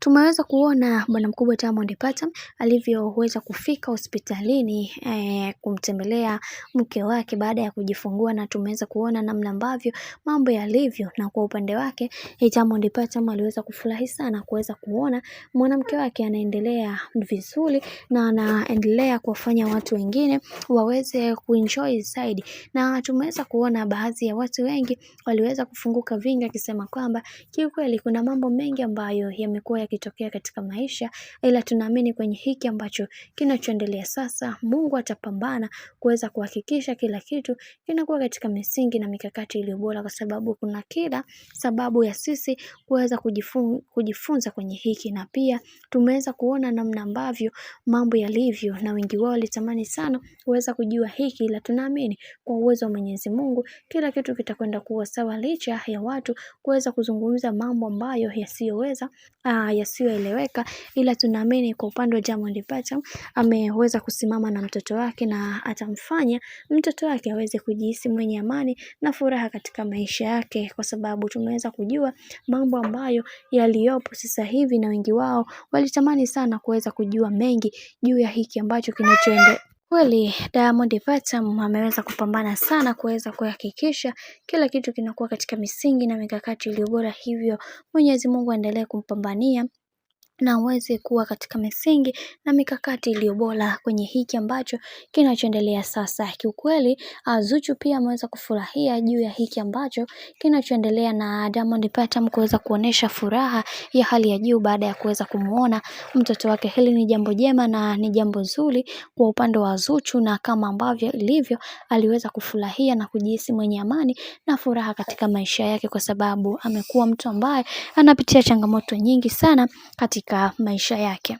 Tumeweza kuona bwana mkubwa Diamond Platnumz alivyoweza kufika hospitalini kumtembelea mke wake baada ya kujifungua, na tumeweza kuona namna ambavyo mambo yalivyo, na kwa upande wake Diamond Platnumz aliweza kufurahi sana kuweza kuona mwanamke wake anaendelea vizuri na anaendelea kuwafanya watu wengine waweze kuenjoy zaidi. Na tumeweza kuona baadhi ya watu wengi waliweza kufunguka vingi akisema kwamba kiukweli kuna mambo mengi ambayo yamekuwa yakitokea katika maisha, ila tunaamini kwenye hiki ambacho kinachoendelea sasa Mungu atapambana kuweza kuhakikisha kila kitu kinakuwa katika misingi na mikakati iliyo bora, kwa sababu kuna kila sababu ya sisi kuweza kujifunza kwenye hiki. Na pia tumeweza kuona namna ambavyo mambo yalivyo, na wengi wao walitamani sana kuweza kujua hiki, ila tunaamini kwa uwezo wa Mwenyezi Mungu kila kitu kitakwenda kuwa sawa, licha ya watu kuweza kuzungumza mambo ambayo yasiyoeleweka, ila tunaamini kwa upande wa Diamond Platnumz ameweza kusimama na mtoto wake, na atamfanya mtoto wake aweze kujihisi mwenye amani na furaha katika maisha yake, kwa sababu tumeweza kujua mambo ambayo yaliyopo sasa hivi, na wengi wao walitamani sana kuweza kujua mengi juu ya hiki ambacho kinachoendelea. Kweli Diamond Platnumz ameweza kupambana sana kuweza kuhakikisha kila kitu kinakuwa katika misingi na mikakati iliyo bora, hivyo Mwenyezi Mungu aendelee kumpambania na aweze kuwa katika misingi na mikakati iliyo bora kwenye hiki ambacho kinachoendelea sasa. Kiukweli Zuchu pia ameweza kufurahia juu ya hiki ambacho kinachoendelea, na Diamond Platnumz kuweza kuonesha furaha ya hali ya juu baada ya kuweza kumuona mtoto wake. Hili ni jambo jema na ni jambo zuri kwa upande wa Zuchu, na kama ambavyo ilivyo aliweza kufurahia na kujihisi mwenye amani na furaha katika maisha yake, kwa sababu amekuwa mtu ambaye anapitia changamoto nyingi sana katika maisha yake.